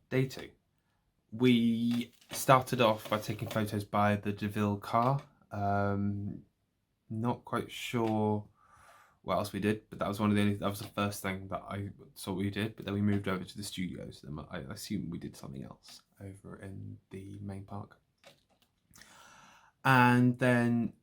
Day 2. We started off by taking photos by the DeVille car. Not quite sure what else we did, but that was that was the first thing that I saw we did. But then we moved over to the studios. Then I assume we did something else over in the main park. And then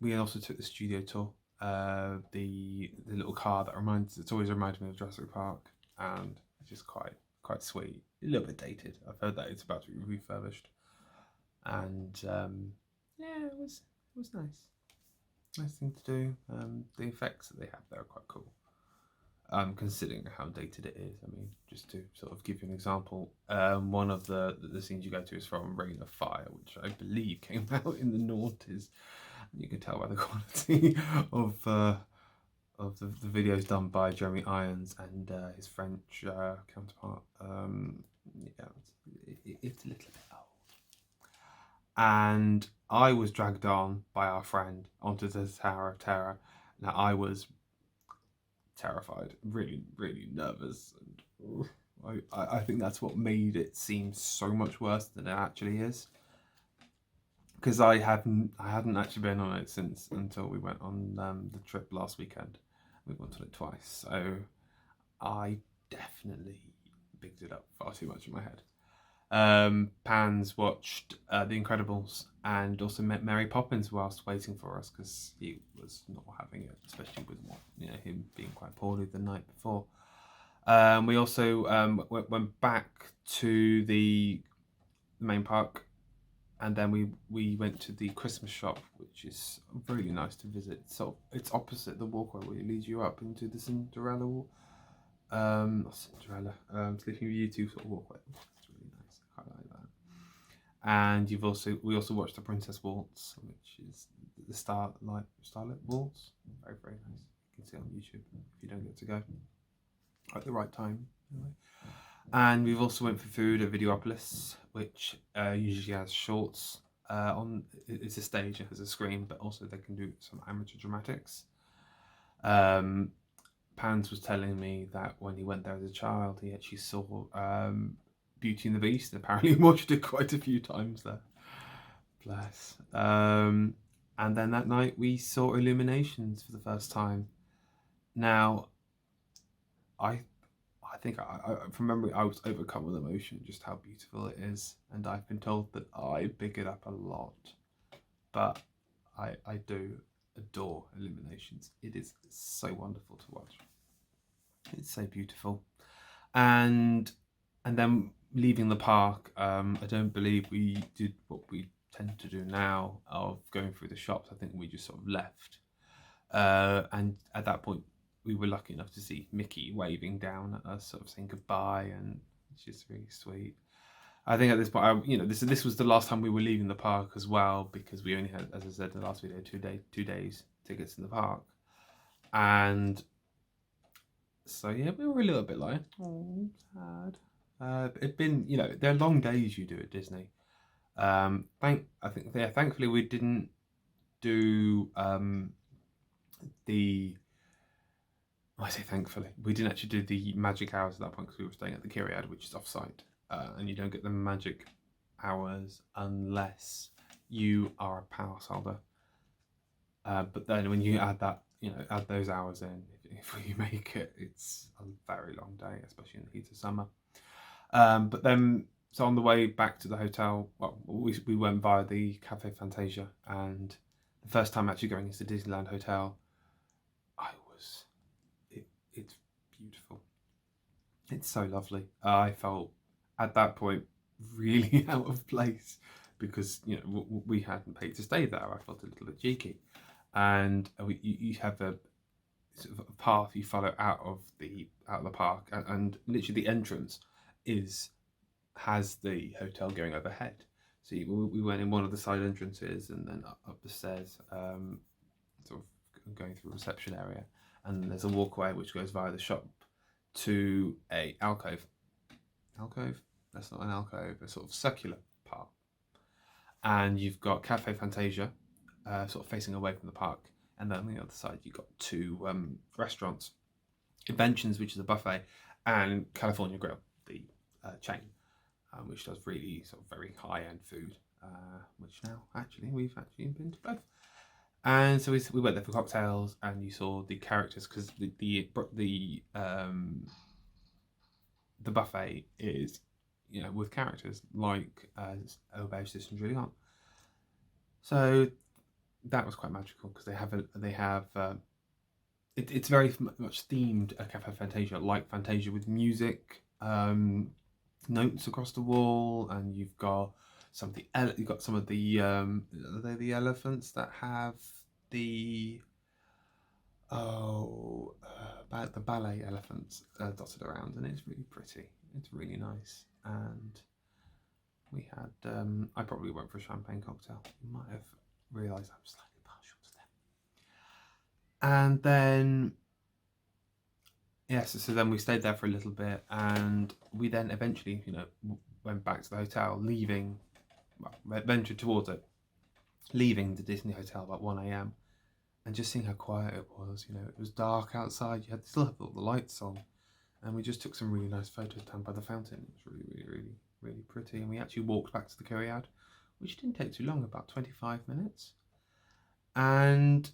we also took the studio tour. The little car that it's always reminded me of Jurassic Park, and it's just quite sweet. A little bit dated. I've heard that it's about to be refurbished, and yeah, it was nice. Nice thing to do. The effects that they have there are quite cool. Considering how dated it is. I mean, just to sort of give you an example, one of the scenes you go to is from Reign of Fire, which I believe came out in the noughties. You can tell by the quality of the videos done by Jeremy Irons and his French counterpart. Yeah, it's a little bit old. And I was dragged on by our friend onto the Tower of Terror. Now I was terrified, really, really nervous, and I think that's what made it seem so much worse than it actually is. Because I hadn't actually been on it until we went on the trip last weekend. We went on it twice, so I definitely bigged it up far too much in my head. Pans watched The Incredibles and also met Mary Poppins whilst waiting for us because he was not having it, especially with him being quite poorly the night before. We also went back to the main park, and then we went to the Christmas shop, which is really nice to visit. So it's opposite the walkway where it leads you up into the Cinderella wall. Not Cinderella, Sleeping Beauty sort of walkway. It's really nice. I quite like that. And we also watched the Princess Waltz, which is the Starlit Waltz. Very, very nice. You can see it on YouTube if you don't get to go at the right time. Anyway. And we've also went for food at Videopolis, which usually has shorts on. It's a stage, it has a screen, but also they can do some amateur dramatics. Pans was telling me that when he went there as a child, he actually saw Beauty and the Beast, and apparently watched it quite a few times there. Bless. And then that night we saw Illuminations for the first time. Now, I think from memory I was overcome with emotion just how beautiful it is, and I've been told that I big it up a lot, but I do adore Illuminations. It is so wonderful to watch. It's so beautiful. And then leaving the park, I don't believe we did what we tend to do now of going through the shops. I think we just sort of left, and at that point we were lucky enough to see Mickey waving down at us, sort of saying goodbye, and it's just really sweet. I think at this point, this was the last time we were leaving the park as well, because we only had, as I said in the last video, 2 days tickets in the park, and so yeah, we were a little bit like, oh, sad. It'd been, they're long days you do at Disney. Thankfully we didn't do I say thankfully, we didn't actually do the magic hours at that point because we were staying at the Kyriad, which is off-site, and you don't get the magic hours unless you are a pass holder. But then when you add that, add those hours in, if you make it, it's a very long day, especially in the heat of summer. But then, so on the way back to the hotel, we went via the Cafe Fantasia, and the first time actually going into the Disneyland Hotel, it's beautiful. It's so lovely. I felt at that point really out of place because we hadn't paid to stay there. I felt a little bit cheeky, and you have a sort of a path you follow out of the park, and literally the entrance has the hotel going overhead. So we went in one of the side entrances and then up the stairs, sort of going through the reception area, and then there's a walkway which goes via the shop to a alcove. Alcove? That's not an alcove, a sort of circular part. And you've got Cafe Fantasia, sort of facing away from the park, and then on the other side you've got 2 restaurants, Inventions, which is a buffet, and California Grill, the chain, which does really sort of very high-end food, which now actually we've actually been to both. And so we went there for cocktails, and you saw the characters, because the buffet is, you know, with characters like Auberge de Saint-Julien. So that was quite magical, because it's very much themed a Cafe Fantasia, like Fantasia, with music, notes across the wall, and you've got some of the are they the elephants that have the the ballet elephants dotted around, and it's really pretty. It's really nice. And we had I probably went for a champagne cocktail. You might have realised I'm slightly partial to them. And then yes, so then we stayed there for a little bit, and we then eventually, you know, went back to the hotel, ventured towards it, leaving the Disney hotel about 1 a.m. and just seeing how quiet it was. You know, it was dark outside. You had to still have all the lights on, and we just took some really nice photos down by the fountain. It was really pretty. And we actually walked back to the Kyriad, which didn't take too long, about 25 minutes. And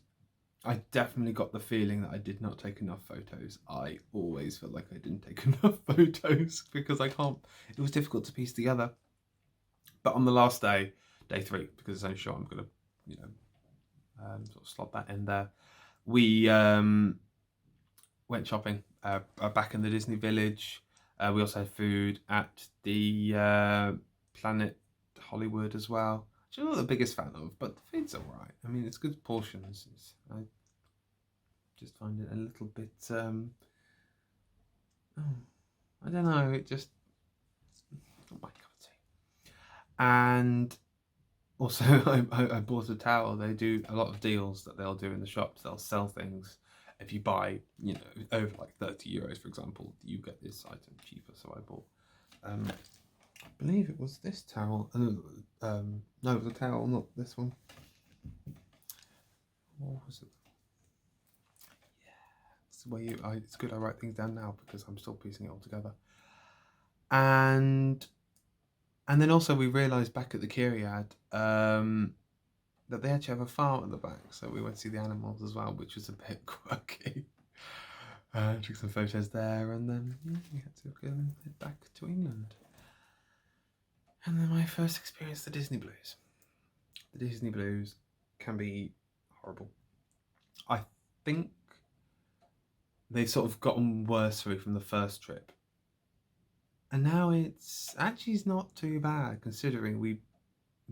I definitely got the feeling that I did not take enough photos. I always felt like I didn't take enough photos, because it was difficult to piece together. But on the last day, day 3, because it's only short, I'm going to, you know, sort of slot that in there. We went shopping back in the Disney Village. We also had food at the Planet Hollywood as well, which I'm not the biggest fan of, but the food's alright. I mean, it's good portions. I just find it a little bit, I don't know, it just, not my cup of tea. And also, I bought a towel. They do a lot of deals that they'll do in the shops. They'll sell things. If you buy, you know, over like 30 euros, for example, you get this item cheaper. So I bought, I believe it was this towel. No, it was a towel, not this one. What was it? Yeah, it's the way it's good I write things down now, because I'm still piecing it all together. And then also we realised back at the Kyriad that they actually have a farm at the back, so we went to see the animals as well, which was a bit quirky. Took some photos there, and then we had to go and head back to England. And then my first experience, the Disney Blues. The Disney Blues can be horrible. I think they've sort of gotten worse from the first trip. And now it's not too bad, considering I'm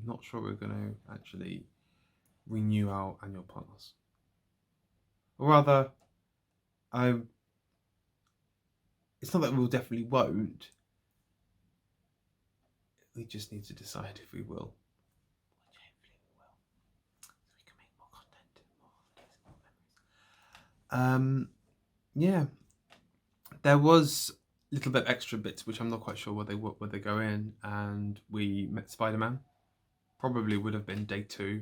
not sure we're going to actually renew our annual pass. Or rather, it's not that we'll definitely won't. We just need to decide if we will. Which hopefully we will. So we can make more content, more memories. Yeah. There was a little bit of extra bits, which I'm not quite sure where they go in, and we met Spider-Man. Probably would have been day 2.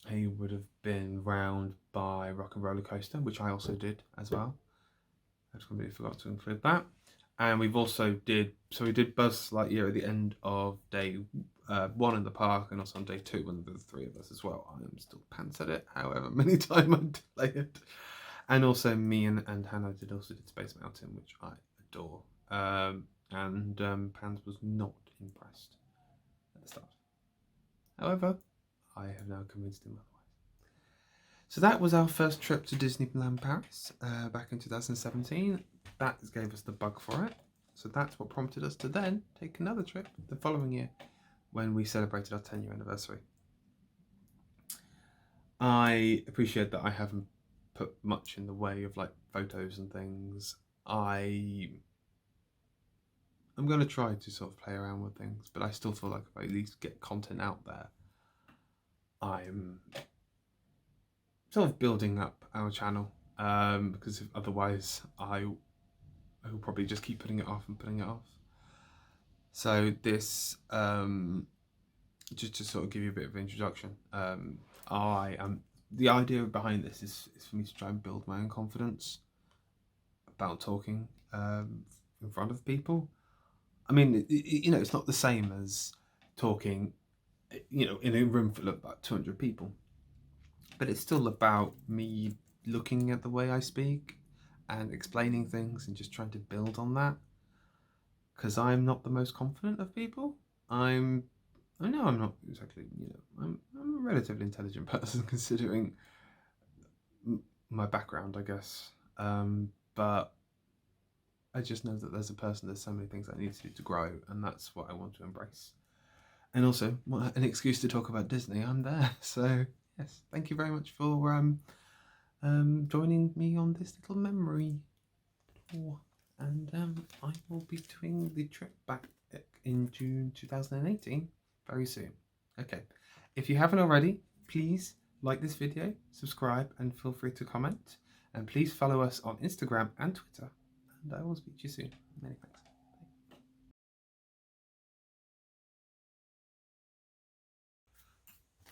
He would have been round by Rock and Roller Coaster, which I also did as well. I just completely forgot to include that. And we did Buzz Lightyear at the end of day 1 in the park, and also on day 2 when there were 3 of us as well. I am still pants at it, however many times I delay it. And also me and Hannah did Space Mountain, which I adore. And Pans was not impressed at the start. However, I have now convinced him otherwise. So that was our first trip to Disneyland Paris back in 2017. That gave us the bug for it. So that's what prompted us to then take another trip the following year when we celebrated our 10-year anniversary. I appreciate that I haven't put much in the way of like photos and things. I'm going to try to sort of play around with things, but I still feel like if I at least get content out there, I'm sort of building up our channel, because otherwise I will probably just keep putting it off. So this, just to sort of give you a bit of an introduction, the idea behind this is for me to try and build my own confidence about talking in front of people. I mean, you know, it's not the same as talking, you know, in a room full of about 200 people, but it's still about me looking at the way I speak and explaining things and just trying to build on that, because I'm not the most confident of people. I know I'm not exactly, you know, I'm a relatively intelligent person considering my background, I guess. But I just know that there's so many things I need to do to grow, and that's what I want to embrace. And also, an excuse to talk about Disney, I'm there. So, yes, thank you very much for joining me on this little memory tour. And I will be doing the trip back in June 2018 very soon. Okay, if you haven't already, please like this video, subscribe, and feel free to comment. And please follow us on Instagram and Twitter. And I will speak to you soon. Many thanks.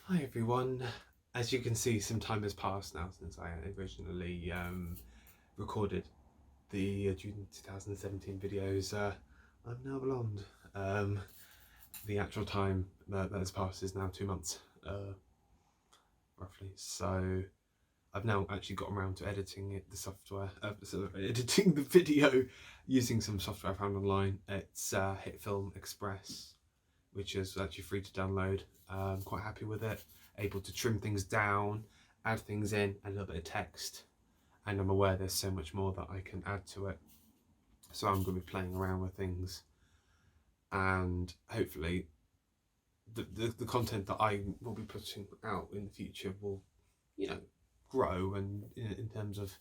Hi everyone. As you can see, some time has passed now since I originally recorded the June 2017 videos. I'm now blonde. The actual time that has passed is now 2 months, roughly. So I've now actually gotten around to editing it, the software, editing the video using some software I found online. It's Hit Film Express, which is actually free to download. I'm quite happy with it. Able to trim things down, add things in, a little bit of text, and I'm aware there's so much more that I can add to it. So I'm going to be playing around with things, and hopefully the content that I will be putting out in the future will, you know, grow, and in terms of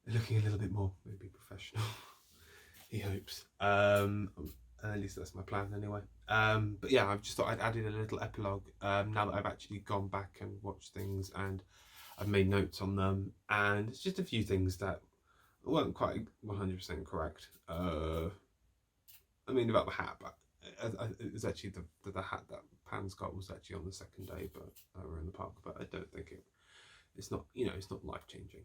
looking a little bit more maybe professional. He hopes. At least that's my plan anyway. But yeah, I've just thought I'd added a little epilogue now that I've actually gone back and watched things and I've made notes on them, and it's just a few things that weren't quite 100% correct. I mean, about the hat, but it was actually the hat that Pan's got was actually on the second day, but we were in the park. But I don't think it's not, you know, it's not life changing.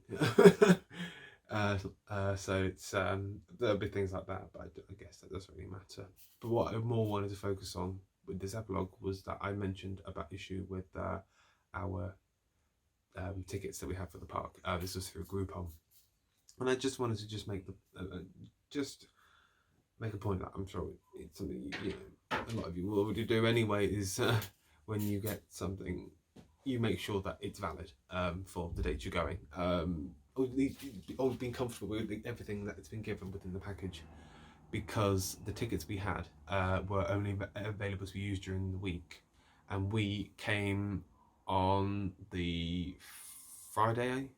So it's there'll be things like that, but I guess that doesn't really matter. But what I more wanted to focus on with this epilogue was that I mentioned about issue with our tickets that we have for the park. This was through Groupon, and I just wanted to just make the just make a point that I'm sure it's something you know a lot of you will already do anyway. Is when you get something, you make sure that it's valid for the date you're going. Always being comfortable with everything that's been given within the package, because the tickets we had were only available to be used during the week, and we came on the Friday,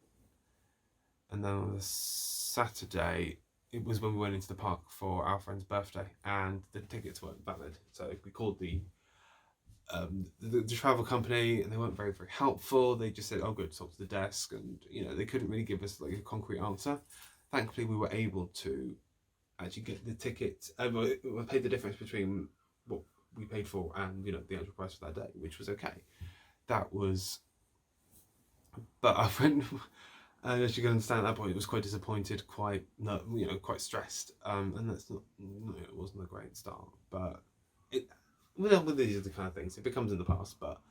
and then on the Saturday it was when we went into the park for our friend's birthday, and the tickets weren't valid. So we called the travel company, and they weren't very helpful. They just said, "Oh, go talk to the desk," and you know they couldn't really give us like a concrete answer. Thankfully, we were able to actually get the ticket. We paid the difference between what we paid for and you know the actual price for that day, which was okay. That was, but our friend, as you can understand, at that point, it was quite disappointed, quite quite stressed, and that's not, it wasn't a great start, but it. Well, these are the kind of things. It becomes in the past, but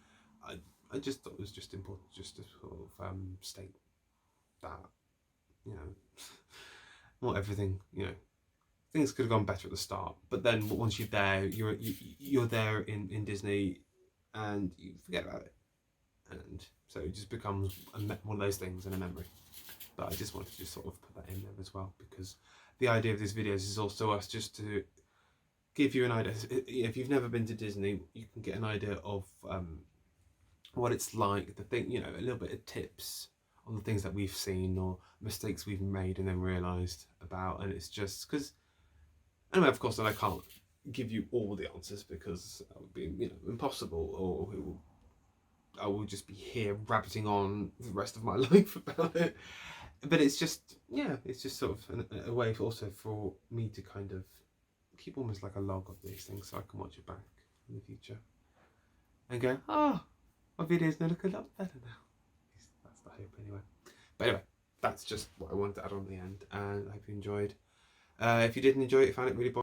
I just thought it was just important just to sort of state that, you know, not everything, you know, things could have gone better at the start, but then once you're there, you're there in Disney, and you forget about it, and so it just becomes one of those things in a memory. But I just wanted to just sort of put that in there as well, because the idea of these videos is also us just to give you an idea. If you've never been to Disney, you can get an idea of what it's like, the thing, you know, a little bit of tips on the things that we've seen or mistakes we've made and then realised about. And it's just because, anyway, of course, and I can't give you all the answers because that would be, you know, impossible, or I will just be here rabbiting on the rest of my life about it. But it's just, yeah, it's just sort of a way also for me to kind of keep almost like a log of these things, so I can watch it back in the future and go, oh, my videos may look a lot better now. That's the hope anyway. But anyway, that's just what I wanted to add on the end, and I hope you enjoyed. If you didn't enjoy it, found it really boring,